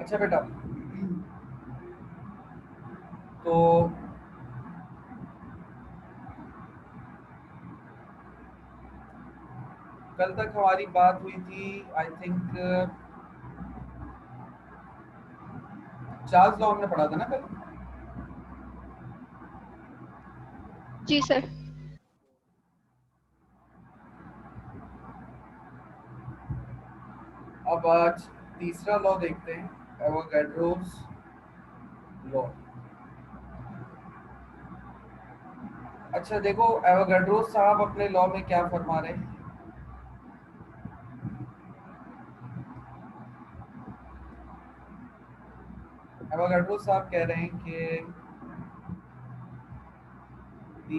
अच्छा बेटा, तो कल तक हमारी बात हुई थी, आई थिंक चार्ल्स लॉ हमने पढ़ा था ना कल। जी सर। अब आज तीसरा लॉ देखते हैं, एवोगैड्रोस लॉ। अच्छा देखो, एवोगैड्रोस साहब अपने लॉ में क्या फरमा रहे हैं। एवोगैड्रोस साहब कह रहे हैं कि the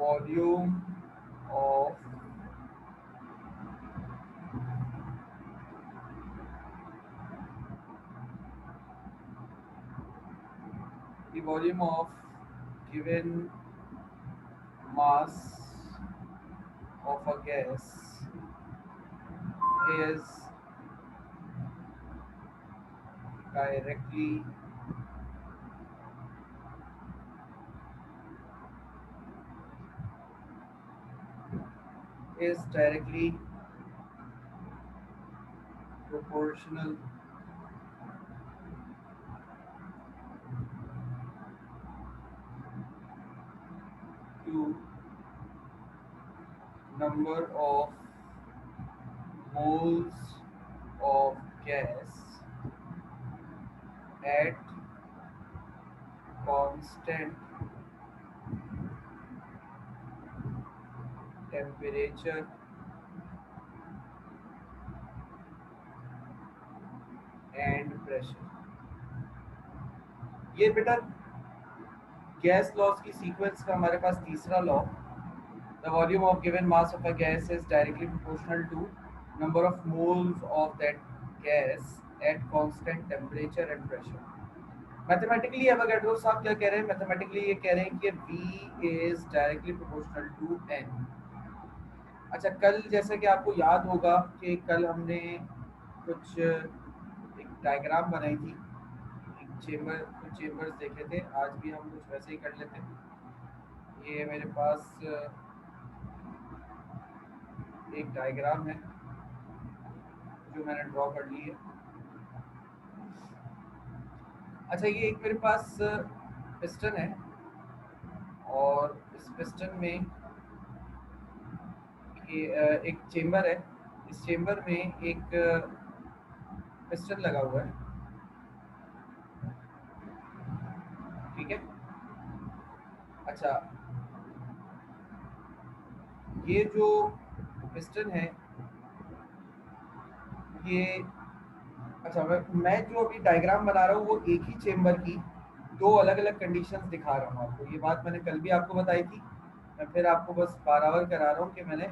volume of the volume of given mass of a gas is directly proportional to number of moles of gas at constant temperature and pressure। ये बेटा गैस लॉस की सीक्वेंस का हमारे पास तीसरा law, the volume of given mass of a gas is directly proportional to number of moles of that gas at constant temperature and pressure. Mathematically Avogadro साहब क्या कह रहे हैं, मैथमेटिकली ये कह रहे हैं कि V is directly proportional to N। अच्छा, कल जैसे कि आपको याद होगा कि कल हमने कुछ एक डायग्राम बनाई थी, कुछ चेम्बर्स देखे थे। आज भी हम कुछ वैसे ही कर लेते हैं। ये मेरे पास एक डायग्राम है जो मैंने ड्रॉ कर ली है। अच्छा, ये एक मेरे पास पिस्टन है और इस पिस्टन में एक चेम्बर है। इस चेम्बर में एक पिस्टन लगा हुआ है, ठीक है। अच्छा, ये जो पिस्टन है ये, अच्छा मैं जो अभी डायग्राम बना रहा हूँ वो एक ही चेम्बर की दो अलग अलग कंडीशंस दिखा रहा हूँ आपको। ये बात मैंने कल भी आपको बताई थी, मैं फिर आपको बस बार करा रहा हूँ कि मैंने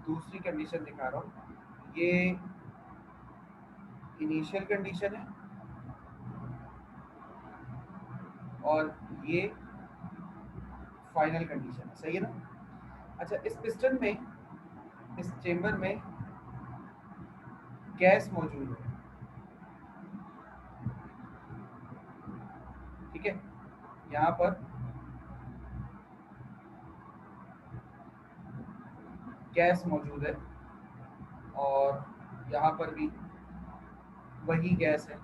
दूसरी कंडीशन दिखा रहा हूँ। ये इनिशियल कंडीशन है और ये फाइनल कंडीशन है, सही है ना। अच्छा, इस पिस्टन में, इस चेम्बर में गैस मौजूद है, ठीक है। यहाँ पर गैस मौजूद है और यहाँ पर भी वही गैस है,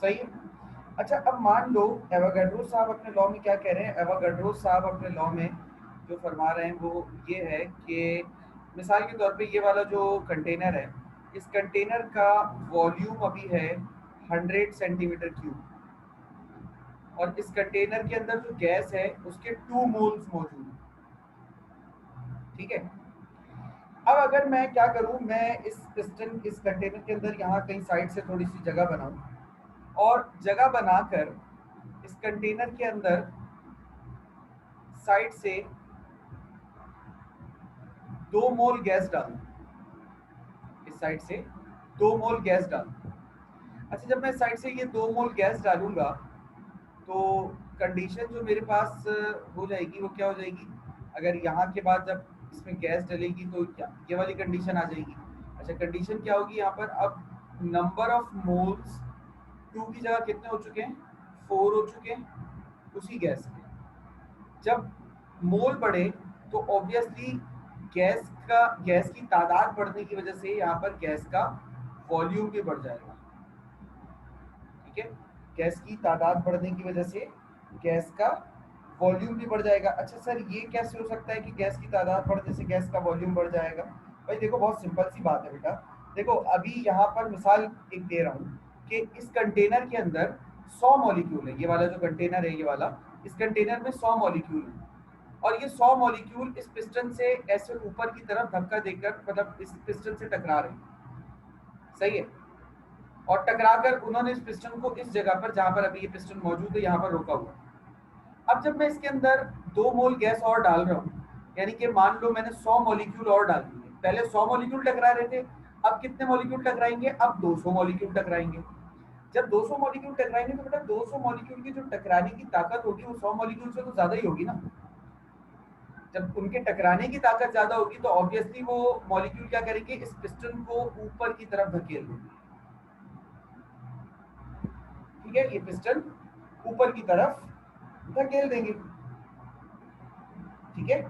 सही है। अच्छा, अब मान लो एवोगैड्रो साहब अपने लॉ में क्या कह रहे हैं। एवोगैड्रो साहब अपने लॉ में जो फरमा रहे हैं वो ये है कि मिसाल के तौर पे ये वाला जो कंटेनर है, इस कंटेनर का वॉल्यूम अभी है 100 सेंटीमीटर क्यूब और इस कंटेनर के अंदर जो गैस है उसके 2 मोल्स मौजूद हैं, ठीक है। अब अगर मैं क्या करूं, मैं इस कंटेनर के अंदर यहाँ कहीं साइड से थोड़ी सी जगह बनाऊं और जगह बनाकर इस कंटेनर के अंदर साइड से 2 मोल गैस डालूं, इस साइड से 2 मोल गैस डालूं। अच्छा, जब मैं साइड से ये 2 मोल गैस डालूंगा तो कंडीशन जो मेरे पास हो जाएगी वो क्या हो जाएगी। अगर यहाँ के बाद जब इसमें गैस डलेगी तो क्या ये वाली कंडीशन आ जाएगी। अच्छा, कंडीशन क्या होगी यहाँ पर, अब नंबर ऑफ मोल्स 2 की जगह कितने हो चुके हैं, 4 हो चुके हैं उसी गैस के। जब मोल बढ़े तो ऑब्वियसली गैस की तादाद बढ़ने की वजह से यहाँ पर गैस का वॉल्यूम भी बढ़ जाएगा। ठीक है, गैस की तादाद बढ़ने की वजह से गैस का वॉल्यूम भी बढ़ जाएगा। अच्छा सर, ये कैसे हो सकता है कि गैस की तादाद बढ़ने से गैस का वॉल्यूम बढ़ जाएगा? भाई देखो, बहुत सिंपल सी बात है बेटा। देखो, अभी यहाँ पर मिसाल एक दे रहा हूँ कि इस कंटेनर के अंदर 100 मॉलिक्यूल है। ये वाला जो कंटेनर है, ये वाला, इस कंटेनर में 100 मॉलिक्यूल है और ये 100 मॉलिक्यूल इस पिस्टन से ऐसे ऊपर की तरफ धक्का देकर, मतलब इस पिस्टन से टकरा रहे हैं। सही है, और टकराकर उन्होंने इस पिस्टन को इस जगह पर, जहां पर अभी ये पिस्टन मौजूद है, यहाँ पर रोका हुआ। अब जब मैं इसके अंदर 2 मोल गैस और डाल रहा हूँ, यानी कि मान लो मैंने 100 मॉलिक्यूल और डाल दिए। पहले 100 मॉलिक्यूल टकरा रहे थे, अब कितने मॉलिक्यूल टकराएंगे, अब 200 मॉलिक्यूल टकराएंगे। जब 200 मॉलिक्यूल टकराएंगे तो बेटा 200 मॉलिक्यूल की जो टकराने की ताकत होगी वो 100 मॉलिक्यूल से तो ज्यादा ही होगी ना। जब उनके टकराने की ताकत ज्यादा होगी तो ऑब्वियसली वो मॉलिक्यूल क्या करेंगे, इस पिस्टन को ऊपर की तरफ धकेल देंगे। ठीक है, ये पिस्टन ऊपर की तरफ धकेल देंगे। ठीक है,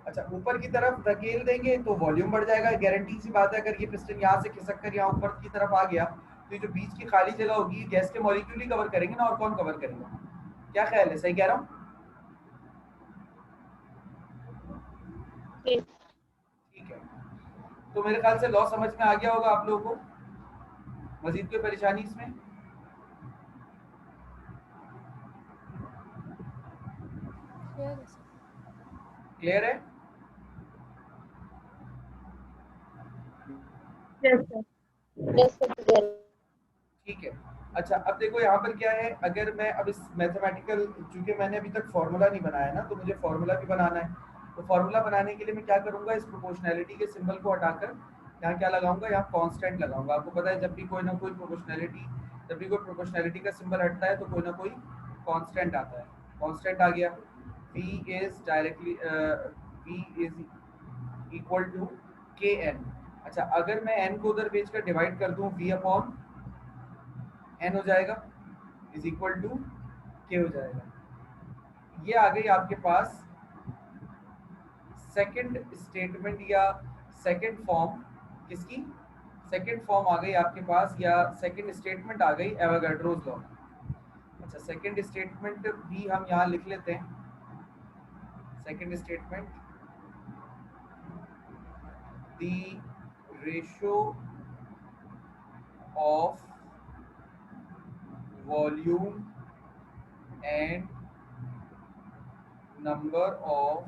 अच्छा, ऊपर की तरफ धकेल देंगे तो वॉल्यूम बढ़ जाएगा। गारंटी सी बात है, अगर ये पिस्टन यहाँ से खिसक कर यहाँ ऊपर की तरफ आ गया तो ये जो बीच की खाली जगह होगी गैस के मॉलिक्यूल ही कवर करेंगे ना, और कौन कवर करेगा? क्या ख्याल है, सही कह रहा हूँ? ठीक है, तो मेरे ख्याल से लॉ समझ में आ गया होगा आप लोगों को। मजीद कोई परेशानी इसमें? क्लियर है? Yes sir. ठीक है। अच्छा, अब देखो यहाँ पर क्या है, अगर मैं अब इस मैथमेटिकल, चूंकि मैंने अभी तक फॉर्मूला नहीं बनाया ना, तो मुझे फॉर्मूला भी बनाना है। तो फॉर्मूला बनाने के लिए मैं क्या करूंगा, इस प्रोपोर्शनैलिटी के सिंबल को हटाकर यहाँ क्या लगाऊंगा, यहाँ कांस्टेंट लगाऊंगा। आपको पता है जब भी कोई ना कोई प्रोपोर्शनैलिटी, जब भी कोई प्रोपोर्शनैलिटी का सिंबल हटता है तो कोई ना कोई कांस्टेंट आता है। कांस्टेंट आ गया, v is directly v is equal to K N. अच्छा, अगर मैं n को उधर भेजकर डिवाइड कर दूं, v अपॉन n हो जाएगा, इज इक्वल टू k हो जाएगा। ये आ गई आपके पास सेकंड स्टेटमेंट या सेकंड फॉर्म। किसकी सेकंड फॉर्म आ गई आपके पास, या सेकंड स्टेटमेंट आ गई एवोगाड्रोस लॉ। अच्छा, सेकंड स्टेटमेंट भी हम यहाँ लिख लेते हैं। Second statement, the ratio of volume and number of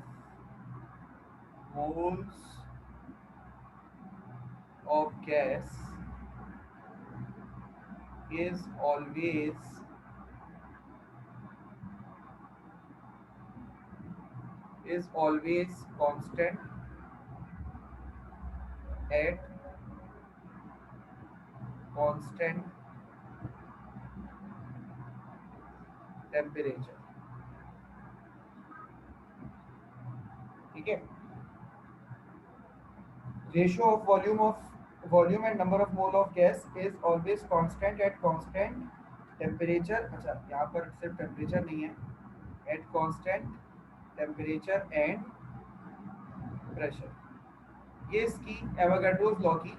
moles of gas is always constant at constant temperature। ठीक है, ratio of volume and number of mole of gas is always constant eight constant temperature. अच्छा, यहाँ पर सिर्फ temperature नहीं है, eight constant temperature and pressure. ये इसकी एवोगाड्रोस लॉ की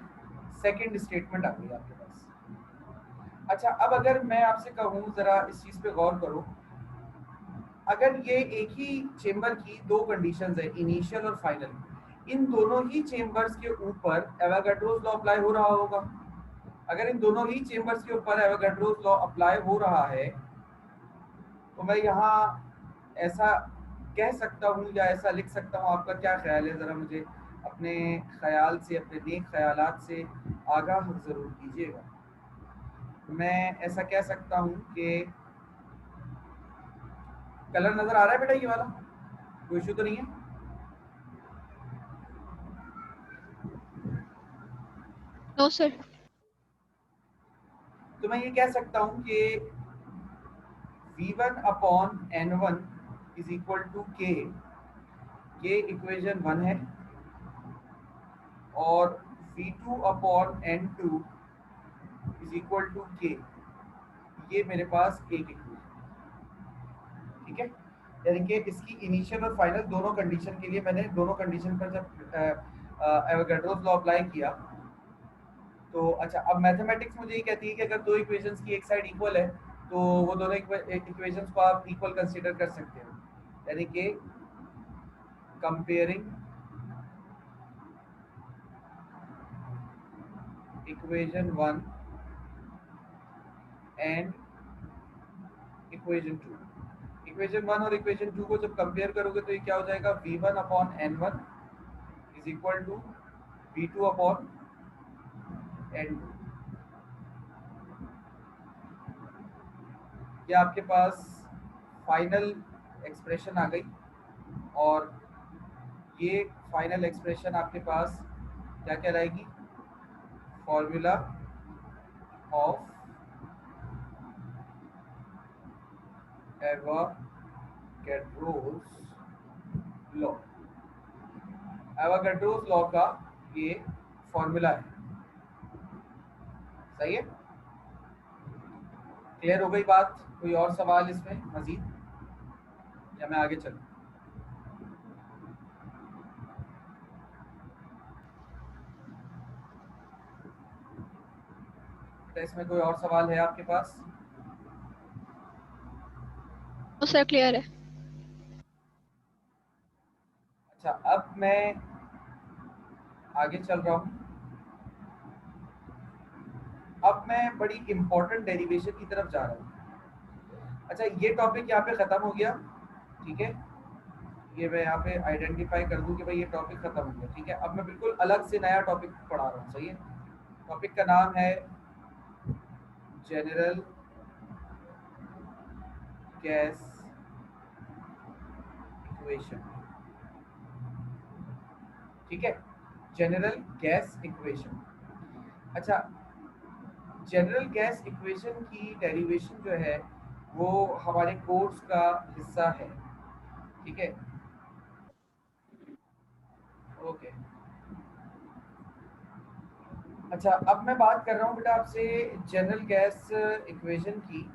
सेकंड स्टेटमेंट आ गई आपके पास। अच्छा, अब अगर मैं आपसे कहूँ, जरा इस चीज पे गौर करो, अगर ये एक ही चेंबर की दो कंडीशंस है, इनिशियल और फाइनल, इन दोनों ही चेंबर्स के ऊपर एवोगाड्रोस लॉ अप्लाई हो रहा होगा। अगर इन दोनों ही चेंबर्स के ऊपर एवोगाड्रोस लॉ अप्लाई हो रहा है तो मैं यहाँ ऐसा कह सकता हूँ या ऐसा लिख सकता हूँ। आपका क्या ख्याल है, जरा मुझे अपने ख्याल से, अपने नेक ख्यालात से आगाह जरूर कीजिएगा। मैं ऐसा कह सकता हूँ कि कलर नजर आ रहा है बेटा, ये वाला कोई इशू तो नहीं है? No sir. तो मैं ये कह सकता हूँ कि v1 upon n1 is equal to k। k equation 1 है और V2 upon N2 is equal to K, ये मेरे पास एक इक्वेशन, ठीक है। यानी कि इसकी इनिशियल और फाइनल दोनों कंडीशन के लिए मैंने दोनों कंडीशन पर जब एवोगाड्रोस लॉ अप्लाई किया तो अच्छा, अब मैथमेटिक्स मुझे ये कहती है कि अगर दो इक्वेशंस की एक साइड इक्वल है तो वो दोनों इक्वेशंस को आप इक्वल कंसीडर कर सकते हो, यानी कि comparing equation 1 and equation 2, equation 1 और इक्वेशन 2 को जब कंपेयर करोगे तो ये क्या हो जाएगा, V1 upon N1 is equal to V2 upon N2। ये आपके पास फाइनल एक्सप्रेशन आ गई, और ये फाइनल एक्सप्रेशन आपके पास क्या कहलाएगी, formula of Avogadro's law, Avogadro's law का ये फॉर्मूला है। सही है, क्लियर हो गई बात? कोई और सवाल इसमें मजीद, या मैं आगे चलूं? तो इसमें कोई और सवाल है आपके पास? नो सर, क्लियर है। अच्छा, अब मैं आगे चल रहा हूँ। अब मैं बड़ी इंपॉर्टेंट डेरिवेशन की तरफ जा रहा हूँ। अच्छा, ये टॉपिक यहाँ पे खत्म हो गया, ठीक है, ये मैं यहाँ पे आइडेंटिफाई कर दूं कि भाई ये टॉपिक खत्म हो गया, ठीक है। अब मैं बिल्कुल अलग से नया टॉपिक पढ़ा रहा हूँ, सही है। टॉपिक का नाम है जनरल गैस इक्वेशन, ठीक है, जनरल गैस इक्वेशन। अच्छा, जनरल गैस इक्वेशन की डेरिवेशन जो है वो हमारे कोर्स का हिस्सा है, ठीक है, ओके। अच्छा, अब मैं बात कर रहा हूँ बेटा आपसे जनरल गैस इक्वेशन की,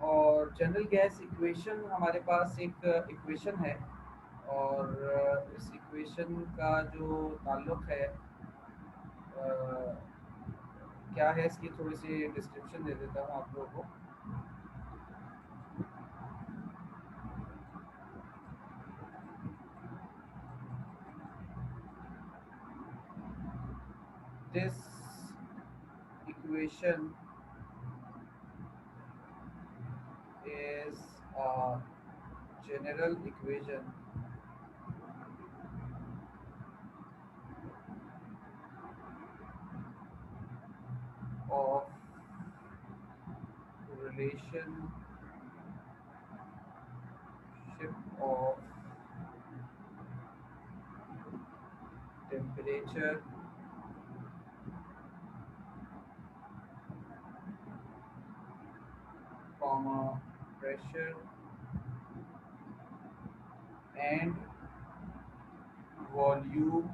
और जनरल गैस इक्वेशन हमारे पास एक इक्वेशन है, और इस इक्वेशन का जो ताल्लुक है क्या है, इसकी थोड़ी सी डिस्क्रिप्शन दे देता हूँ आप लोगों को। This equation is a general equation of relationship of temperature, pressure and volume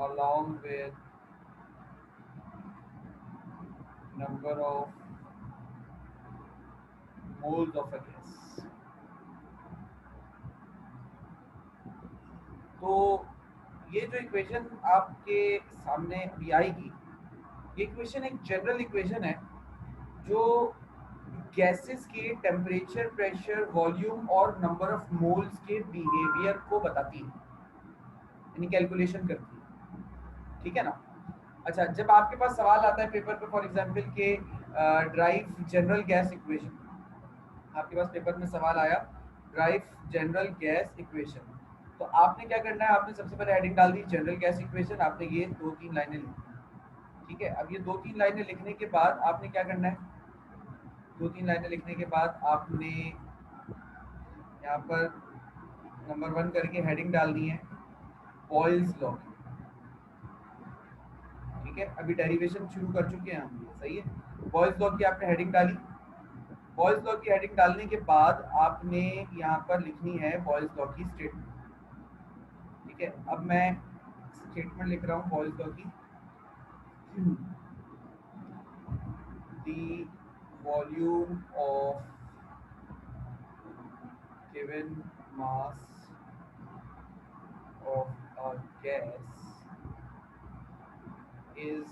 along with number of moles of a gas। तो ये जो इक्वेशन आपके सामने अभी आएगी, ये इक्वेशन एक जनरल इक्वेशन है जो गैसेस के टेम्परेचर, प्रेशर, वॉल्यूम और नंबर ऑफ मोल्स के बिहेवियर को बताती है, यानी कैलकुलेशन करती है, ठीक है ना। अच्छा, जब आपके पास सवाल आता है पेपर पे, फॉर एग्जांपल के ड्राइव जनरल गैस इक्वेशन, आपके पास पेपर में सवाल आया ड्राइव जनरल गैस इक्वेशन, तो आपने क्या करना है, आपने सबसे पहले हेडिंग डाल दी जनरल गैस इक्वेशन, आपने ये 2-3 लाइनें लिखी, ठीक है। अब ये 2-3 लाइनें लिखने के बाद आपने क्या करना है, 2-3 लाइनें लिखने के बाद आपने यहाँ पर नंबर 1 करके हेडिंग डालनी है बॉयल्स लॉ, ठीक है। अभी डेरिवेशन शुरू कर चुके हैं हम, सही है। बॉयल्स लॉ की आपने हेडिंग डाली, बॉयल्स लॉ की हेडिंग डालने के बाद आपने यहाँ पर लिखनी है बॉयल्स लॉ की स्टेटमेंट, ठीक है। अब मैं स्टेटमेंट लिख रहा हूँ बॉयज लॉ की। the volume of given mass of a gas is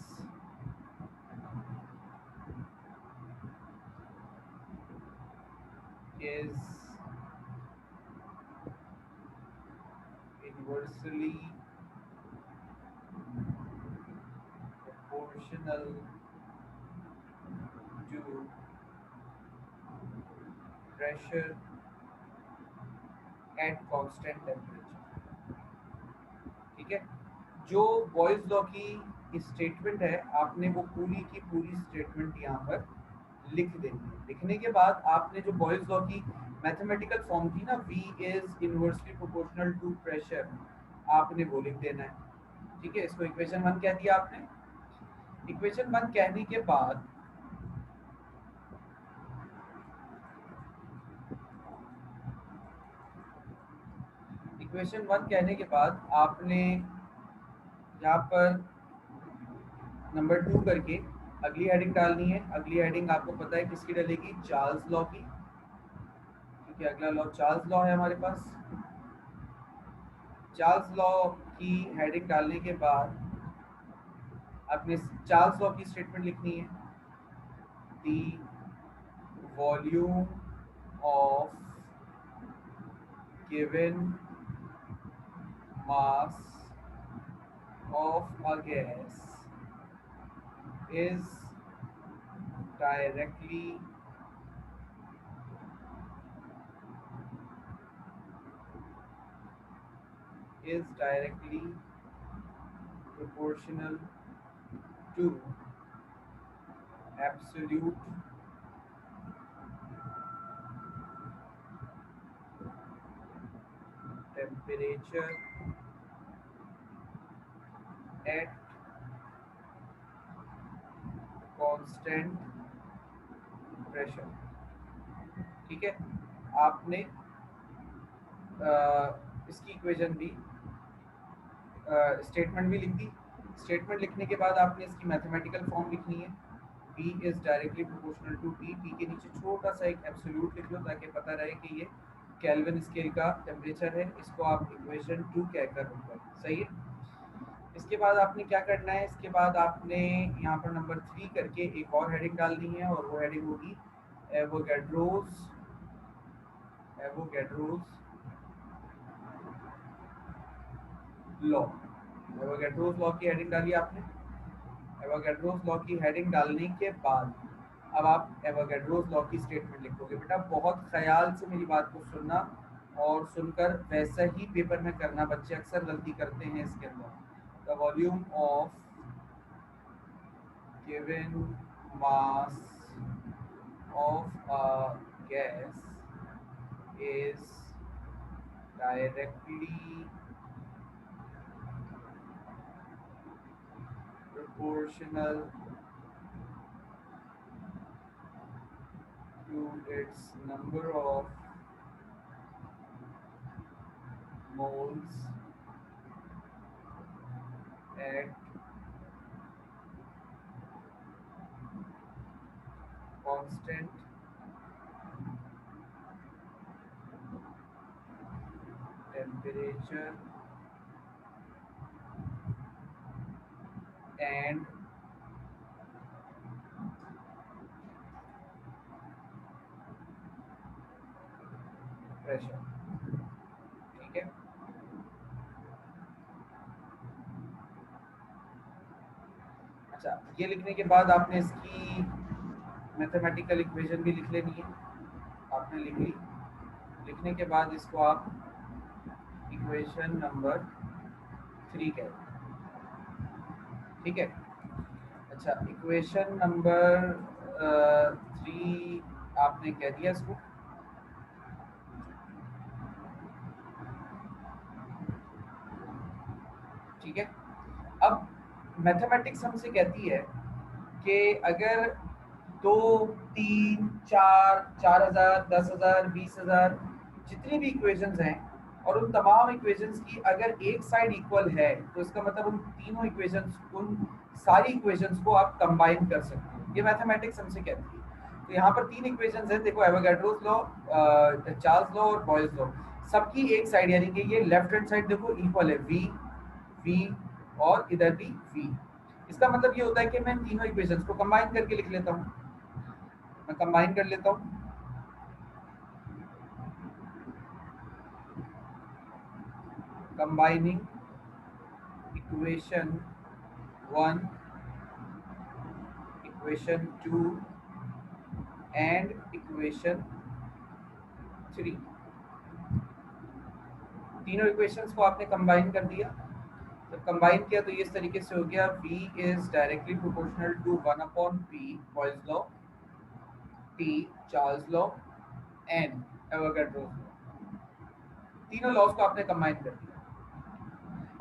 inversely proportional to pressure at constant temperature। ठीक है, जो बॉयज लॉ की स्टेटमेंट है आपने वो पूरी की पूरी स्टेटमेंट यहाँ पर लिख देनी है। लिखने के बाद आपने जो बॉयज लॉ की मैथमेटिकल फॉर्म थी ना, V is inversely proportional to pressure, आपने वो लिख देना है। ठीक है, इसको इक्वेशन 1 कह दिया आपने। इक्वेशन 1 कहने के बाद आपने यहाँ पर नंबर 2 करके अगली हेडिंग डालनी है। अगली हेडिंग आपको पता है किसकी डलेगी, चार्ल्स लॉ की। क्योंकि अगला लॉ चार्ल्स लॉ है हमारे पास। चार्ल्स लॉ की हेडिंग डालने के बाद आपने चार्ल्स लॉ की स्टेटमेंट लिखनी है, the volume of given mass of a gas is directly proportional to absolute temperature at constant pressure। ठीक है, आपने इसकी इक्वेशन भी स्टेटमेंट भी लिख दी। स्टेटमेंट लिखने के बाद आपने इसकी मैथमेटिकल फॉर्म लिखनी है, V is directly proportional to T। T के नीचे छोटा सा एक एब्सोल्यूट लिख लो ताकि पता रहे कि ये केल्विन स्केल का टेम्परेचर है। इसको आप इक्वेशन 2 कहकर ऊपर, सही है। इसके बाद आपने क्या करना है, इसके बाद आपने यहाँ पर नंबर 3 करके एक और हेडिंग डालनी है, और वो हेडिंग होगी एवोगैड्रोस लॉ। एवोगैड्रोस लॉ की हेडिंग डाली आपने। एवोगैड्रोस लॉ की हेडिंग डालने के बाद अब आप एवोगैड्रोस लॉ की स्टेटमेंट लिखोगे। बेटा बहुत ख्याल से मेरी बात को सुनना और सुनकर वैसा ही पेपर में करना, बच्चे अक्सर गलती करते हैं इसके अंदर। The volume of given mass of a gas is directly proportional to its number of moles at constant temperature and pressure। ठीक है, अच्छा ये लिखने के बाद आपने इसकी मैथमेटिकल इक्वेशन भी लिख लेनी है। आपने लिख ली। लिखने के बाद इसको आप इक्वेशन नंबर 3 कहते हैं। ठीक है, अच्छा इक्वेशन नंबर 3 आपने कह दिया इसको। ठीक है, अब मैथमेटिक्स हमसे कहती है कि अगर 2, 3, 4, 4000, 10,000, 20,000 जितनी भी इक्वेशंस हैं और उन तमाम इक्वेशंस की अगर एक साइड इक्वल है तो इसका मतलब उन तीनों इक्वेशंस, उन सारी इक्वेशंस को आप कंबाइन कर सकते हो। ये मैथमेटिक्स हमसे कहती है। तो यहाँ पर तीन इक्वेशंस हैं, देखो, एवोगैड्रोस लॉ, चार्ल्स लॉ और बॉयल्स लॉ। सबकी एक साइड यानी कि ये लेफ्ट हैंड साइड देखो इक्वल है, वी वी और इधर भी वी। इसका मतलब ये होता है कि मैं इन तीनों इक्वेशंस को कंबाइन करके लिख लेता हूँ। मैं कंबाइन कर लेता हूँ। Combining equation 1, equation 2 and equation 3। तीनों इक्वेशंस को आपने कंबाइन कर दिया। जब कंबाइन किया तो ये इस तरीके से हो गया, v is directly proportional to 1/p Boyle's law, t Charles law, n Avogadro's law. तीनों लॉज को आपने कंबाइन कर दिया।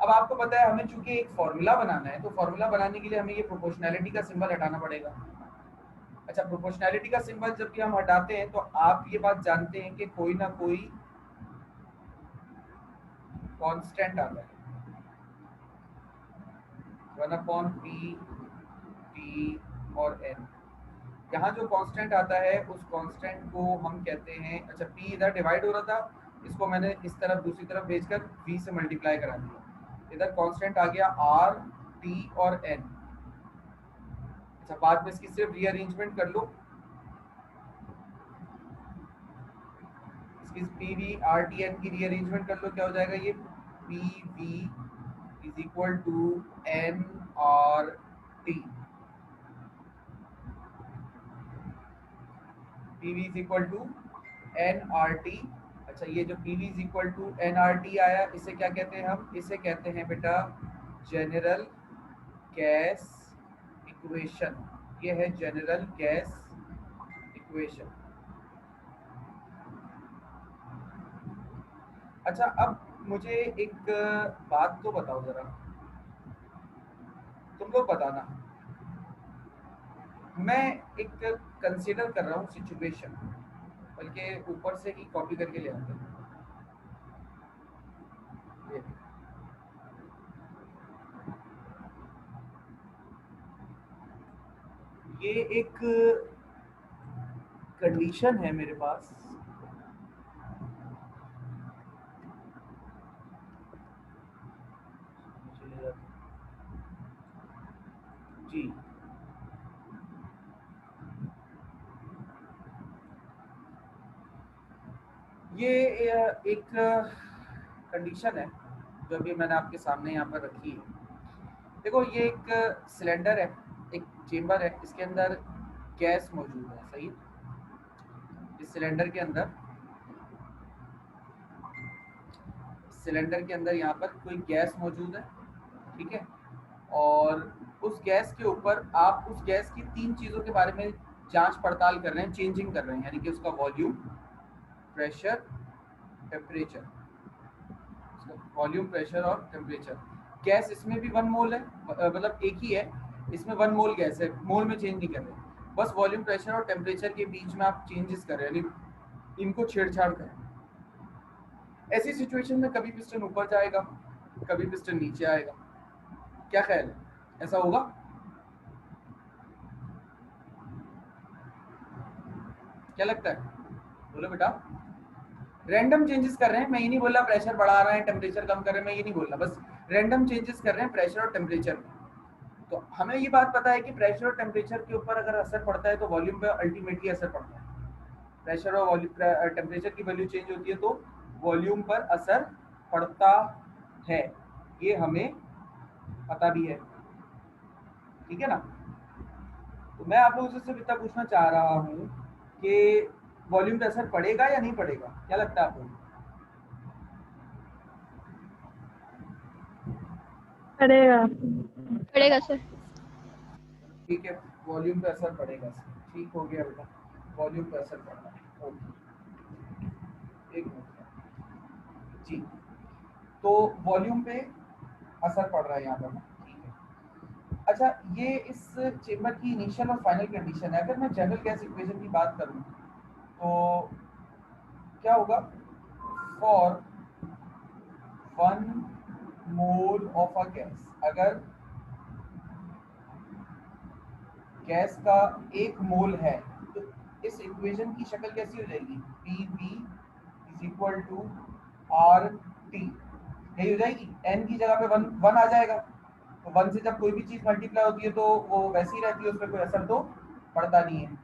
अब आपको पता है हमें चूंकि एक फॉर्मूला बनाना है, तो फॉर्मूला बनाने के लिए हमें ये प्रोपोर्शनैलिटी का सिंबल हटाना पड़ेगा। अच्छा, प्रोपोर्शनैलिटी का सिंबल जब भी हम हटाते हैं तो आप ये बात जानते हैं कि कोई ना कोई कांस्टेंट आता है, 1/p t और n। यहाँ जो कांस्टेंट आता है उस कांस्टेंट को हम कहते हैं, अच्छा p इधर डिवाइड हो रहा था, इसको मैंने इस तरफ दूसरी तरफ भेजकर v से मल्टीप्लाई करा दिया। इधर कांस्टेंट आ गया r, t और n। अच्छा, बाद में इसकी सिर्फ रीअरेंजमेंट कर लो, इसकी P V R T N की रीअरेंजमेंट कर लो, क्या हो जाएगा ये, P V is equal to N R T. P V is equal to N R T. अच्छा, ये जो P V is equal to N R T आया, इसे क्या कहते हैं हम, इसे कहते हैं बेटा जनरल गैस इक्वेशन। ये है जनरल गैस इक्वेशन। अच्छा, अब मुझे एक बात तो बताओ जरा, तुम लोग बताना, मैं एक कंसीडर कर रहा हूँ सिचुएशन, बल्कि ऊपर से ही कॉपी करके ले आते हैं। ये एक कंडीशन है मेरे पास, जी, ये एक कंडीशन है जो अभी मैंने आपके सामने यहाँ पर रखी है। देखो, ये एक सिलेंडर है, एक चेम्बर है, इसके अंदर गैस मौजूद है, सही है। इस सिलेंडर के अंदर यहाँ पर कोई गैस मौजूद है, ठीक है। और उस गैस के ऊपर आप उस गैस की तीन चीज़ों के बारे में जांच पड़ताल कर रहे हैं, चेंजिंग कर रहे हैं, यानी कि उसका volume, pressure, temperature. Volume, pressure और टेम्परेचर। गैस इसमें भी 1 मोल है, मतलब एक ही है, इसमें 1 मोल गैस है, मोल में चेंज नहीं कर रहे, बस वॉल्यूम, प्रेशर और टेम्परेचर के बीच में आप चेंजेस कर रहे हैं, यानी इनको छेड़छाड़ करें। ऐसी सिचुएशन में कभी पिस्टन ऊपर जाएगा, कभी पिस्टन नीचे आएगा। क्या ख्याल है, ऐसा होगा? क्या लगता है, बोलो बेटा। रैंडम चेंजेस कर रहे हैं, मैं ये नहीं बोल रहा प्रेशर बढ़ा रहे हैं, टेम्परेचर कम कर रहे हैं, मैं ये नहीं बोल रहा, बस रैंडम चेंजेस कर रहे हैं प्रेशर और टेम्परेचर में। तो हमें ये बात पता है कि प्रेशर और टेम्परेचर के ऊपर अगर असर पड़ता है तो वॉल्यूम पे अल्टीमेटली असर पड़ता है। प्रेशर और टेम्परेचर की वैल्यू चेंज होती है तो वॉल्यूम पर असर पड़ता है, ये हमें पता भी है, ठीक है ना। तो मैं आप लोगों से सिर्फ इतना पूछना चाह रहा हूँ कि वॉल्यूम पे असर पड़ेगा या नहीं पड़ेगा, क्या लगता है आपको? पड़ेगा। पड़ेगा सर। ठीक है, वॉल्यूम पे असर पड़ेगा, ठीक हो गया बेटा, वॉल्यूम पे असर पड़ रहा है, ओके, एक मिनट जी। तो वॉल्यूम पे असर पड़ रहा है यहाँ पर ना, ठीक है। अच्छा, ये इस चेम्बर की इनिशियल और फाइनल कंडीशन है। अगर मैं जनरल गैस इक्वेशन की बात करूँ तो क्या होगा, for 1 mole of a gas, अगर गैस का 1 मोल है तो इस इक्वेशन की शक्ल कैसी हो जाएगी? PV is equal to RT, यही हो जाएगी। n की जगह पे 1 आ जाएगा, तो 1 से जब कोई भी चीज मल्टीप्लाई होती है तो वो वैसी ही रहती है, उस पर कोई असर तो पड़ता नहीं है।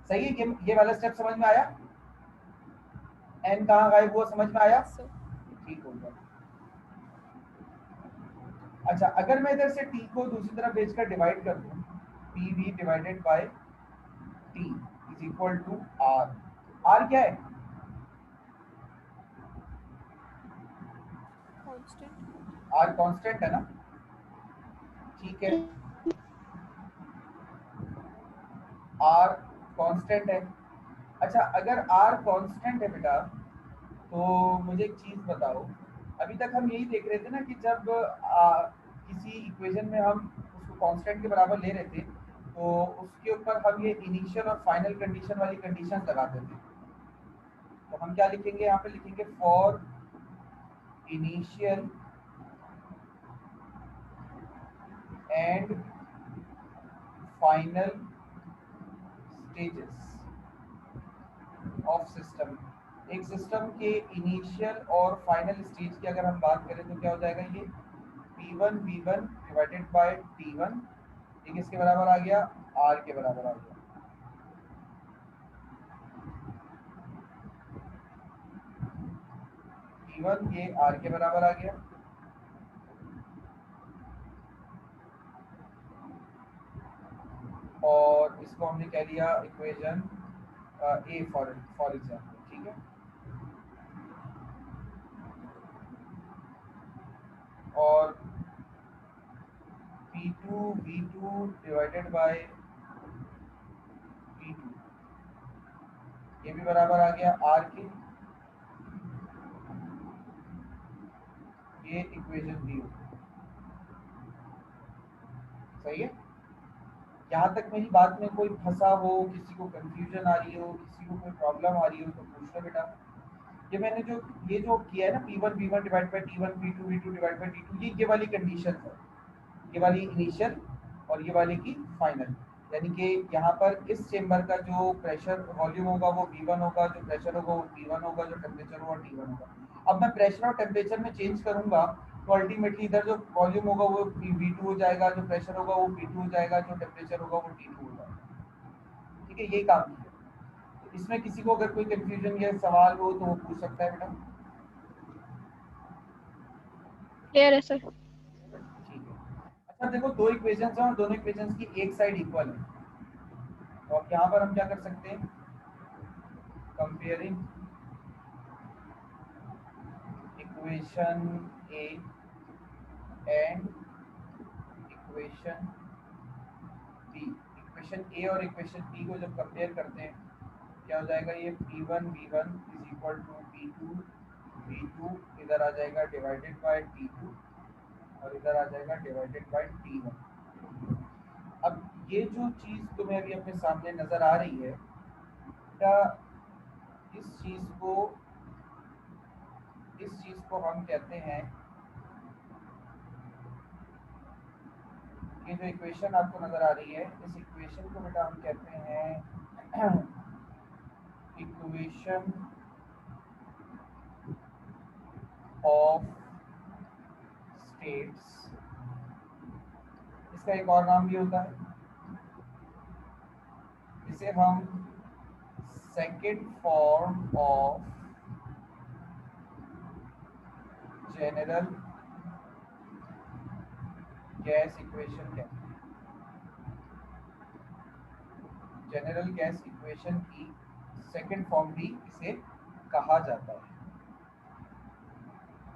सही है, ये वाला स्टेप समझ में आया? n कहाँ गायब हुआ, समझ में आया? ठीक हो गया। अच्छा, अगर मैं इधर से t को दूसरी तरफ भेजकर डिवाइड कर दूं, PV divided by t is equal to r। r क्या है? r कांस्टेंट है ना, ठीक है, r कांस्टेंट है। अच्छा, अगर r कांस्टेंट है बेटा, तो मुझे एक चीज बताओ, अभी तक हम यही देख रहे थे ना कि जब किसी इक्वेशन में हम उसको कांस्टेंट के बराबर ले रहे थे तो उसके ऊपर हम ये इनिशियल और फाइनल कंडीशन वाली कंडीशन लगाते थे। तो हम क्या लिखेंगे यहाँ पे? लिखेंगे for initial and final stages of system. एक सिस्टम के इनिशियल और फाइनल स्टेज की अगर हम बात करें तो क्या हो जाएगा? ये P1 V1 divided by T1, ये किसके बराबर आ गया? R के बराबर आ गया। P1 ये R के बराबर आ गया, और इसको हमने कह लिया इक्वेशन A फॉर एग्जाम्पल, ठीक है। और P2 V2 divided by P2, ये भी बराबर आ गया R के। ये इक्वेशन दी होगी, सही है। यहाँ तक मेरी बात में कोई फंसा हो, किसी को कंफ्यूजन आ रही हो, किसी को कोई प्रॉब्लम आ रही हो तो पूछ लो बेटा। मैंने ये जो किया है ना, P1 V1 divide by T1, P2 V2 divide by T2, ये वाली कंडीशन है, ये वाली इनिशियल और ये वाली की फाइनल। यानी कि यहाँ पर इस चेम्बर का जो प्रेशर वॉल्यूम होगा वो V1 होगा, जो प्रेशर होगा वो P1 होगा, जो टेम्परेचर होगा T1 होगा। अब मैं प्रेशर और टेम्परेचर में चेंज करूंगा तो अल्टीमेटली इधर जो वॉल्यूम होगा वो V2 हो जाएगा, जो प्रेशर होगा वो P2 हो जाएगा, जो टेम्परेचर होगा वो T2 हो जाएगा। ठीक है, यही काम किया। तो इसमें किसी को अगर कोई कंफ्यूजन या सवाल हो तो वो पूछ सकता है बेटा। क्लियर है सर। ठीक है। अच्छा देखो, 2 इक्वेशंस हैं और दोनों इक्वेशंस की एक साइड इक्वल है, तो अब यहाँ पर हम क्या कर सकते हैं? Comparing equation A and equation B. Equation A और इक्वेशन बी को जब कंपेयर करते हैं क्या हो जाएगा? ये P1 V1 is equal to P2 V2, इधर आ जाएगा डिवाइडेड बाय T2 और इधर आ जाएगा डिवाइडेड बाय T1। अब ये जो चीज़ तुम्हें अभी अपने सामने नज़र आ रही है, क्या इस चीज़ को हम कहते हैं, ये जो इक्वेशन आपको नज़र आ रही है इस इक्वेशन को बेटा हम कहते हैं इक्वेशन ऑफ स्टेट्स। इसका एक और नाम भी होता है, इसे हम second form of general gas equation कहते हैं। जनरल गैस इक्वेशन की सेकेंड फॉर्म भी इसे कहा जाता है।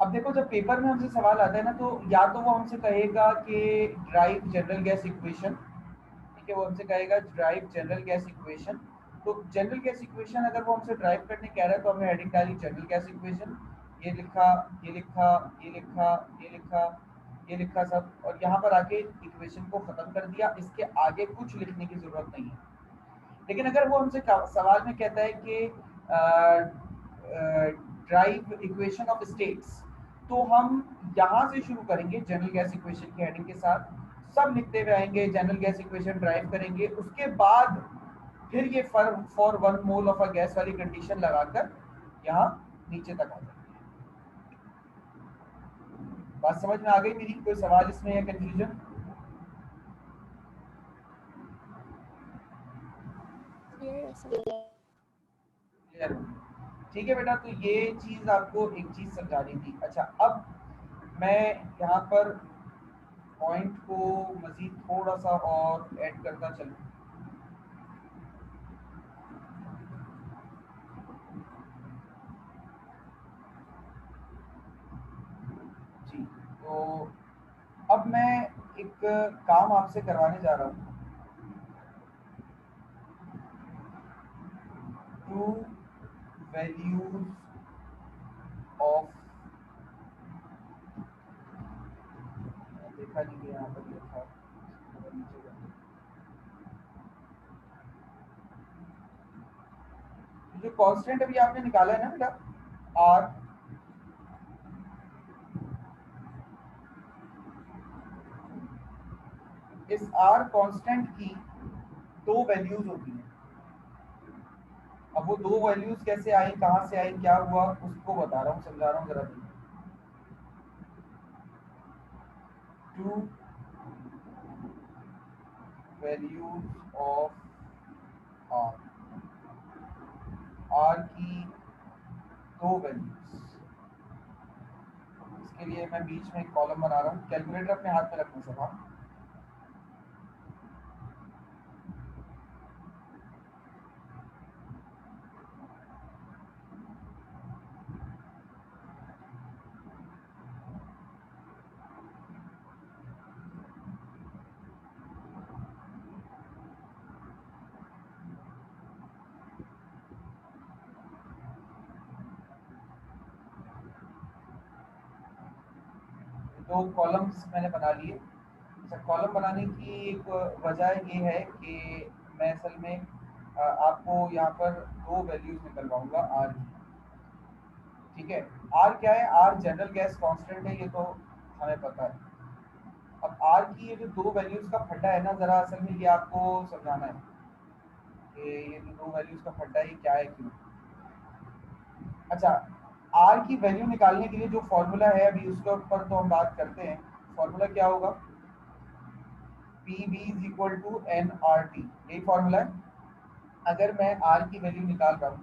अब देखो, जब पेपर में हमसे सवाल आता है ना, तो या तो वो हमसे कहेगा कि ड्राइव जनरल गैस इक्वेशन, ठीक है, वो हमसे कहेगा ड्राइव जनरल गैस इक्वेशन। तो जनरल गैस इक्वेशन अगर वो हमसे ड्राइव करने कह रहा है तो हमने हेडिंग डाली जनरल गैस इक्वेशन, ये लिखा, ये लिखा, ये लिखा, ये लिखा, ये लिखा सब, और यहाँ पर आके इक्वेशन को खत्म कर दिया। इसके आगे कुछ लिखने की जरूरत नहीं है। लेकिन अगर वो हमसे सवाल में कहता है कि ड्राइव इक्वेशन ऑफ स्टेट्स, तो हम यहाँ से शुरू करेंगे जनरल गैस इक्वेशन की हेडिंग के साथ, सब लिखते हुए आएंगे, जनरल गैस इक्वेशन ड्राइव करेंगे, उसके बाद फिर ये for 1 mole of a gas वाली कंडीशन लगाकर यहाँ नीचे तक आ जाएंगे। बात समझ में आ गई मेरी? कोई सवाल इसमें या कंफ्यूजन? Clear है सर. क्लियर? ठीक है बेटा, तो ये चीज आपको एक चीज समझानी थी। अच्छा, अब मैं यहाँ पर पॉइंट को मजीद थोड़ा सा और ऐड करता चलूँ। जी, तो अब मैं एक काम आपसे करवाने जा रहा हूँ। टू वैल्यूज ऑफ, देखा नहीं गया यहाँ पर लिखा, नीचे जाओ। जो कांस्टेंट अभी आपने निकाला है ना बेटा, आर, इस आर कांस्टेंट की दो वैल्यूज होती हैं। अब वो दो वैल्यूज कैसे आई, कहाँ से आई, क्या हुआ, उसको बता रहा हूँ, समझा रहा हूँ जरा। Two values of R, R की दो वैल्यूज। इसके लिए मैं बीच में एक कॉलम बना रहा हूँ, कैलकुलेटर अपने हाथ में रखना सब। हाँ, दो कॉलम्स मैंने बना लिए। अच्छा, कॉलम बनाने की एक वजह ये है कि मैं असल में आपको यहाँ पर दो वैल्यूज निकलवाऊंगा आर की। ठीक है, आर क्या है? आर जनरल गैस कांस्टेंट है, ये तो हमें पता है। अब आर की ये जो दो वैल्यूज का फड्डा है ना, जरा असल में ये आपको समझाना है कि ये जो दो वैल्यूज का फड्डा है ये क्या है, क्यों। अच्छा, आर की वैल्यू निकालने के लिए जो फॉर्मूला है अभी उसके ऊपर तो हम बात करते हैं। फॉर्मूला क्या होगा? P B is equal to N R T, यही फॉर्मूला है। अगर मैं आर की वैल्यू निकाल रहा हूँ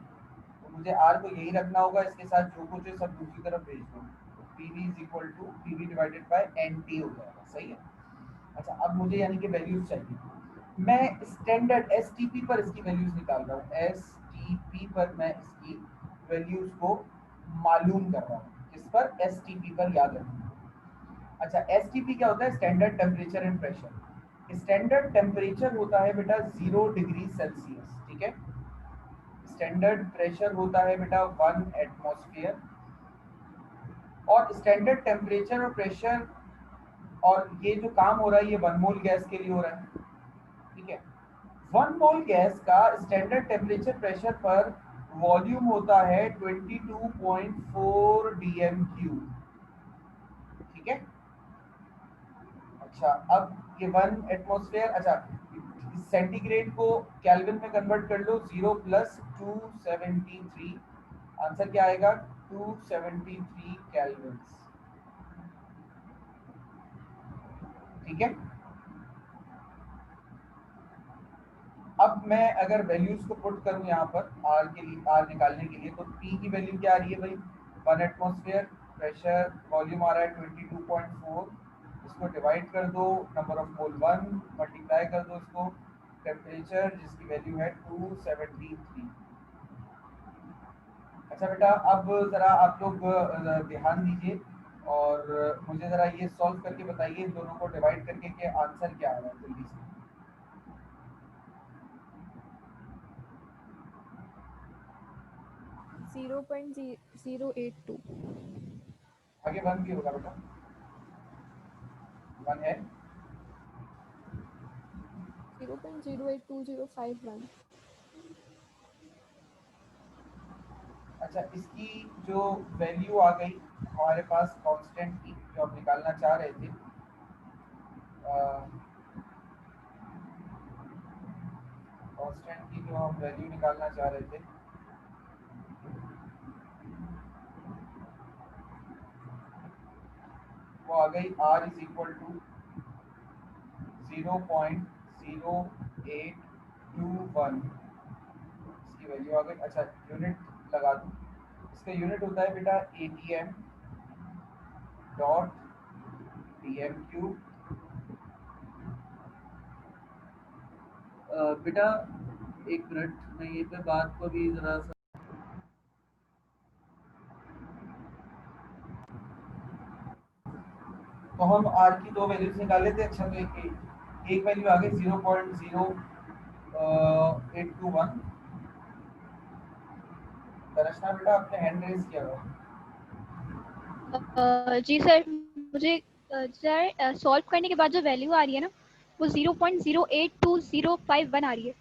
तो मुझे आर को यही रखना होगा, इसके साथ जो कुछ है सब दूसरी तरफ भेज दो। P V is equal to P V divided by N T हो जाएगा, सही है। अच्छा, अब मुझे यानी कि वैल्यूज चाहिए। मैं स्टैंडर्ड एस टी पी पर इसकी वैल्यूज निकाल रहा हूँ, एस टी पी पर मैं इसकी वैल्यूज को मालूम कर रहा हूँ। किस पर? एस टी पी पर, याद रखना। अच्छा, एस टी पी क्या होता है? Standard temperature and pressure. Standard temperature होता है बेटा 0 डिग्री सेल्सियस, ठीक है। स्टैंडर्ड प्रेशर होता है बेटा 1 एटमॉस्फेयर। और स्टैंडर्ड टेम्परेचर और प्रेशर, और ये जो काम हो रहा है ये 1 मोल गैस के लिए हो रहा है, ठीक है। 1 मोल गैस का स्टैंडर्ड टेम्परेचर प्रेशर पर वॉल्यूम होता है 22.4 dm³, ठीक है। अच्छा, अब ये 1 एटमॉस्फेयर, अच्छा सेंटीग्रेड को केल्विन में कन्वर्ट कर लो, 0 प्लस 273, आंसर क्या आएगा? 273 केल्विन, ठीक है। अब मैं अगर वैल्यूज को पुट करूं यहाँ पर आर के लिए, आर निकालने के लिए, तो पी की वैल्यू क्या आ रही है भाई? 1 एटमॉस्फेयर, प्रेशर, वॉल्यूम आ रहा है 22.4, इसको डिवाइड कर दो, नंबर ऑफ मोल 1, मल्टीप्लाई कर दो इसको, टेम्परेचर जिसकी वैल्यू है 273। अच्छा बेटा, अब ज़रा आप लोग ध्यान दीजिए और मुझे ज़रा ये सॉल्व करके बताइए इन दोनों को डिवाइड करके कि आंसर क्या आ रहा है, जल्दी से। 0.082. आगे वन भी होगा बेटा, वन है। 0.082051. अच्छा, इसकी जो वैल्यू आ गई हमारे पास कांस्टेंट की, जो हम निकालना चाह रहे थे, कांस्टेंट की जो हम वैल्यू निकालना चाह रहे थे, वो आ गई r इज इक्वल टू 0.0821, इसकी वैल्यू आ गई। अच्छा, यूनिट लगा दूं, इसका यूनिट होता है बेटा atm डॉट dm क्यूब। बेटा एक मिनट, मैं ये पे बात को भी जरा सा, तो हम r की दो वैल्यूज निकाले थे। अच्छा, तो एक वैल्यू आ गई 0.0821। दर्शना बेटा, आपने हैंड रेज किया हुआ। जी सर, मुझे सर सॉल्व करने के बाद जो वैल्यू आ रही है ना, वो 0.082051 आ रही है।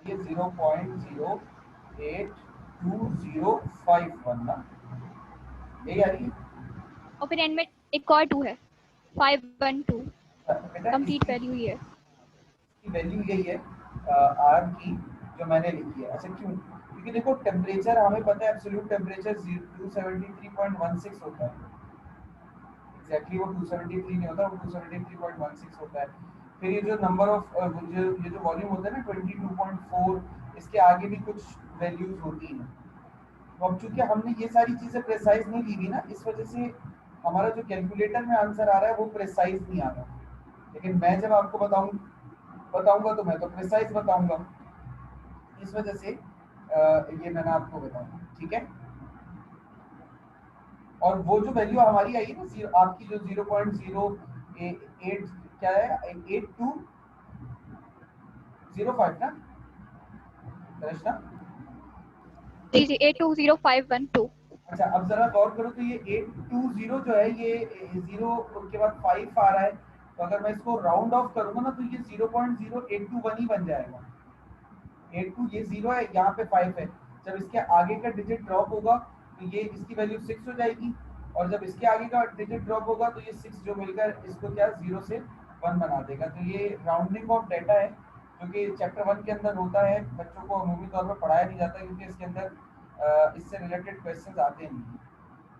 ये 0.082051 ना, यही आ रही है। और फिर एंड में एक और 2 है, 512। बेटा कंप्लीट इसकी वैल्यू ही है। वैल्यू यही है आर की, जो मैंने लिखी है। अच्छा, क्यों? क्योंकि देखो, टेम्परेचर हमें पता है, एब्सोल्यूट टेम्परेचर 273.16 होता है। एग्जैक्टली वो 273 नहीं होता, वो 273.16 होता है। फिर ये जो नंबर ऑफ ये जो वॉल्यूम होता है ना 22.4, इसके आगे भी कुछ वैल्यूज होती हैं। तो अब चूंकि हमने ये सारी चीजें प्रेसाइज नहीं ली हुई ना, इस वजह से हमारा जो कैलकुलेटर में आंसर आ रहा है वो प्रेसाइज नहीं आ रहा। लेकिन मैं जब आपको बताऊंगा तो मैं तो प्रेसाइज बताऊंगा, इस वजह से ये मैंने आपको बताया, ठीक है। और वो जो वैल्यू हमारी आई है ना, आपकी जो 0.08 क्या है, 8205 ना रचना। जी जी, 820512। अच्छा, अब जरा गौर करो, तो ये 820 जो है, ये 0 के बाद 5 आ रहा है, तो अगर मैं इसको राउंड ऑफ करूंगा ना, तो ये 0.0821 ही बन जाएगा। 82 ये 0 है, यहाँ पे 5 है। जब इसके आगे का डिजिट ड्रॉप होगा तो ये इसकी वैल्यू 6 हो जाएगी, और जब इसके आगे का डिजिट ड्रॉप होगा तो ये 6 जो मिलकर इसको क्या 0 से 1 बना देगा। तो ये राउंडिंग ऑफ डाटा है, जो कि चैप्टर 1 के अंदर होता है। बच्चों को अमूमी तौर पर पढ़ाया नहीं जाता, क्योंकि इसके अंदर इससे रिलेटेड क्वेश्चंस आते नहीं हैं।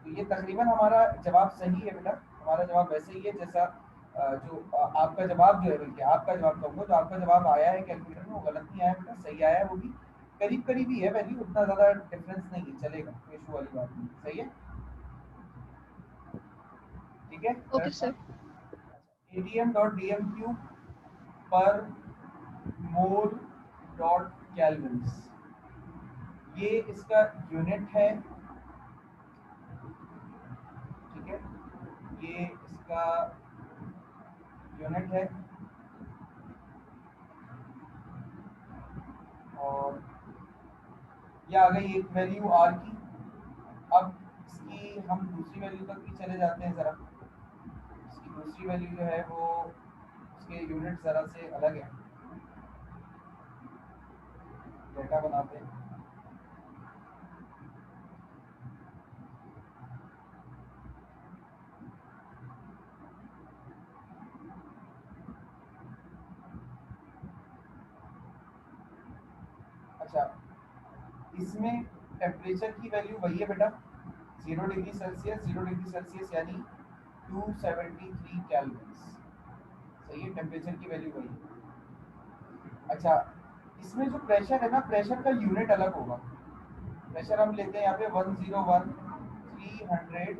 तो ये तकरीबन हमारा जवाब सही है बेटा, हमारा जवाब वैसे ही है जैसा आपका जवाब जो है, बल्कि आपका जवाब कहूँगा, जो आपका जवाब आया है कैलकुलेटर में, वो गलत नहीं आया बेटा, सही आया है। वो भी करीब करीब ही है वैल्यू, उतना ज़्यादा डिफरेंस नहीं है, चलेगा, कोई इशू वाली बात नहीं, सही है, ठीक है। Okay sir. ATM dot D M Q पर मोल डॉट कैलविन्स, ये इसका यूनिट है, ठीक है, ये इसका यूनिट है। और ये आ गई एक वैल्यू आर की। अब इसकी हम दूसरी वैल्यू तक भी चले जाते हैं ज़रा। इसकी दूसरी वैल्यू जो है वो, उसके यूनिट ज़रा से अलग है, डेटा बनाते हैं। अच्छा, इसमें टेम्परेचर की वैल्यू वही है बेटा, 0 डिग्री सेल्सियस, 0 डिग्री सेल्सियस यानी 273 कैलोरीज, सही है, टेम्परेचर की वैल्यू वही है। अच्छा, इसमें जो प्रेशर है ना, प्रेशर का यूनिट अलग होगा। प्रेशर हम लेते हैं यहाँ पे 101 300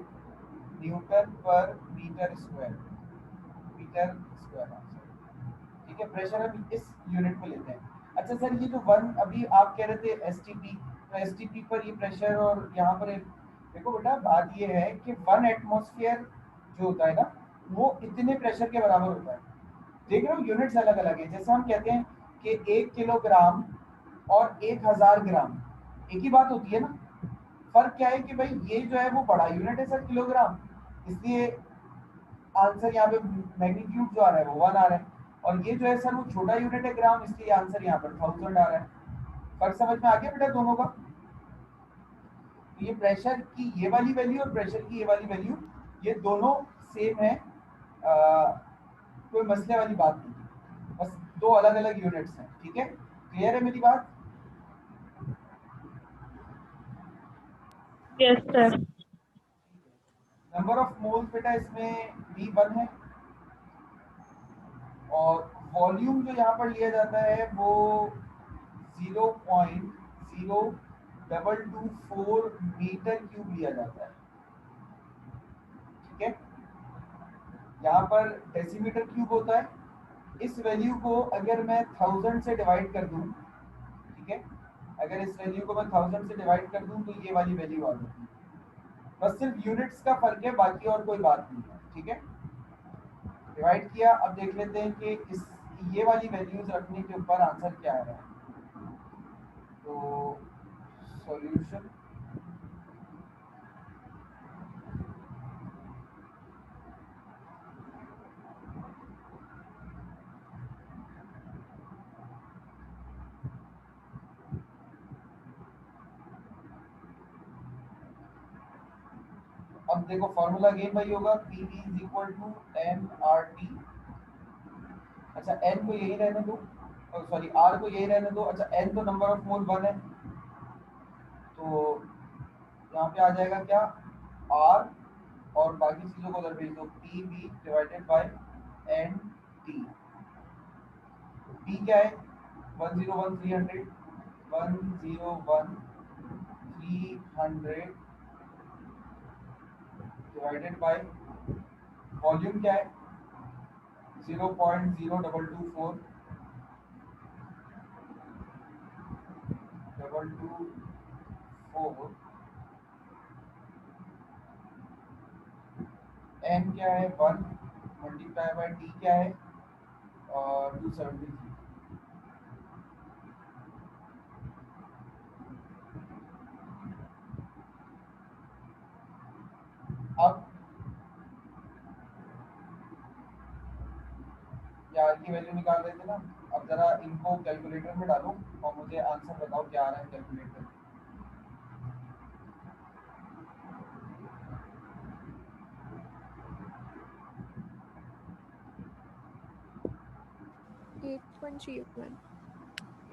न्यूटन पर मीटर स्क्वायर, मीटर स्क्वायर, ठीक है। प्रेशर हम इस यूनिट को लेते हैं। अच्छा सर, ये जो वन अभी आप कह रहे थे एसटीपी, तो एसटीपी पर ये प्रेशर, और यहाँ पर देखो बेटा, बात ये है कि 1 एटमॉस्फेयर जो होता है ना, वो इतने प्रेशर के बराबर होता है। देख रहे हो, यूनिट्स अलग अलग है। जैसे हम कहते हैं कि 1 किलोग्राम और 1000 ग्राम एक ही बात होती है ना। फर्क क्या है कि भाई ये जो है वो बड़ा यूनिट है सर, किलोग्राम, इसलिए आंसर यहाँ पे मैग्नीट्यूड जो आ रहा है वो 1 आ रहा है। और ये जो है सर वो छोटा यूनिट है, ग्राम, इसलिए आंसर यहाँ पर 1000 आ रहा है। फर्क समझ में आ गया बेटा दोनों का? तो ये प्रेशर की ये वाली वैल्यू और प्रेशर की ये वाली वैल्यू ये दोनों सेम है, कोई मसले वाली बात नहीं है, बस दो अलग अलग यूनिट्स हैं। ठीक है, क्लियर है मेरी बात? Yes sir. Number of moles बेटा इसमें V1 है, और वॉल्यूम जो यहाँ पर लिया जाता है वो 0.0224 मीटर क्यूब लिया जाता है। ठीक है, यहाँ पर डेसीमीटर क्यूब होता है। इस वैल्यू को अगर मैं 1000 से डिवाइड कर दूं, ठीक है, अगर इस वैल्यू को मैं 1000 से डिवाइड कर दूं तो ये वाली वैल्यू आ जाती है। बस सिर्फ यूनिट्स का फर्क है, बाकी और कोई बात नहीं है। ठीक है, डिवाइड किया। अब देख लेते हैं कि इस ये वाली वैल्यूज रखने के ऊपर आंसर क्या आ रहा है। तो सॉल्यूशन अब देखो फॉर्मूला अगेन वही होगा, PV is equal to MRT। अच्छा n को यही रहने दो, सॉरी r को यही रहने दो। अच्छा n तो नंबर ऑफ मोल 1 है, तो यहाँ पे आ जाएगा क्या, r, और बाकी चीजों को उधर भेज दो, PV divided bye NT। P क्या है, 101,300 डिवाइडेड बाय वॉल्यूम क्या है 0.0224 n क्या है 1 मल्टीप्लाई बाय t क्या है 273। अब यार की वैल्यू निकाल रहे थे ना, अब जरा इनको कैलकुलेटर में डालो और मुझे आंसर बताओ क्या आ रहा है calculator.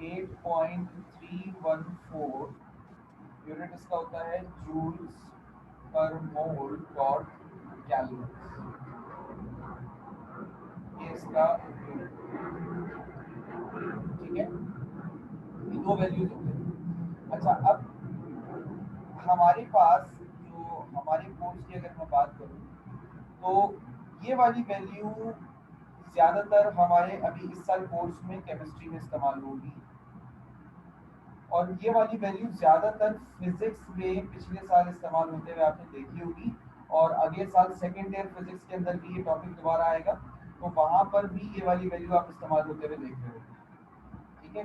Eight point three one 8.314 unit इसका होता है joules per mole dot calorie, ये इसका यूनिट। ठीक है, ये दो वैल्यूज होते हैं। अच्छा अब हमारे पास जो हमारे कोर्स की अगर मैं बात करूं तो ये वाली वैल्यू ज़्यादातर हमारे अभी इस साल कोर्स में केमिस्ट्री में इस्तेमाल होगी, और ये वाली वैल्यू ज़्यादातर फिजिक्स में पिछले साल इस्तेमाल होते हुए आपने देखी होगी, और अगले साल सेकेंड ईयर फिजिक्स के अंदर भी ये टॉपिक दोबारा आएगा, तो वहाँ पर भी ये वाली वैल्यू आप इस्तेमाल होते हुए देख रहे होगे। ठीक है,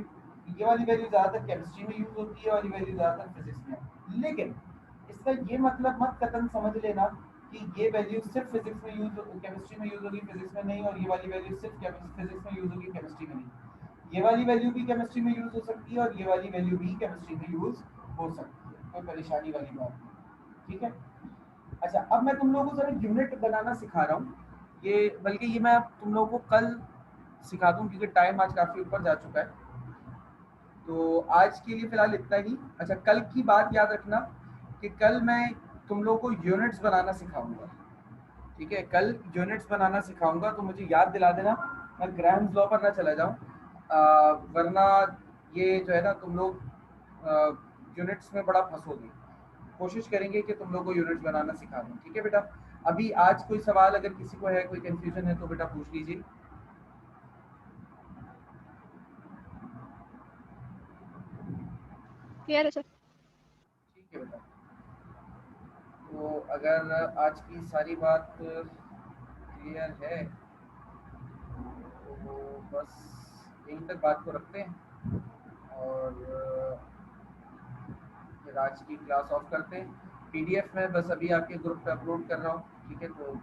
ये वाली वैल्यू ज़्यादातर केमिस्ट्री में यूज होती है, वाली वैल्यू ज़्यादातर फिजिक्स में। लेकिन इसका ये मतलब मत कतन समझ लेना कि ये वैल्यू सिर्फ फिजिक्स में यूज केमिस्ट्री में यूज होगी, फिजिक्स में नहीं, और ये वाली वैल्यू सिर्फ फिजिक्स में यूज होगी, केमिस्ट्री में नहीं। ये वाली वैल्यू भी केमिस्ट्री में यूज हो सकती है और ये वाली वैल्यू भी केमिस्ट्री में यूज हो सकती है, कोई परेशानी वाली बात नहीं। ठीक है, अच्छा अब मैं तुम लोगों को जरा यूनिट बनाना सिखा रहा हूँ, ये बल्कि ये मैं तुम लोगों को कल सिखा दूँ क्योंकि टाइम आज काफ़ी ऊपर जा चुका है, तो आज के लिए फिलहाल इतना ही। अच्छा कल की बात याद रखना कि कल मैं तुम लोगों को यूनिट्स बनाना सिखाऊंगा। ठीक है, कल यूनिट्स बनाना सिखाऊंगा, तो मुझे याद दिला देना, मैं ग्राम्स लॉ पर ना चला जाऊँ, वरना ये जो है ना तुम लोग यूनिट्स में बड़ा फंसोगे। कोशिश करेंगे कि तुम लोग को यूनिट्स बनाना सिखा दूँ। ठीक है बेटा, अभी आज कोई सवाल अगर किसी को है, कोई कंफ्यूजन है तो बेटा पूछ लीजिए। क्लियर है सर। ठीक है बेटा, तो अगर आज की सारी बात क्लियर है तो बस यहीं तक बात को रखते हैं, और फिर आज की क्लास ऑफ करते हैं। PDF में बस अभी आपके ग्रुप पे अपलोड कर रहा हूँ। ठीक है, तो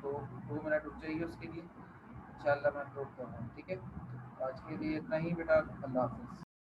2 मिनट रुक जाइए उसके लिए, इंशाल्लाह मैं अपलोड कर रहा हूँ। ठीक है, तो आज के लिए इतना ही बेटा, अल्लाह हाफिज़।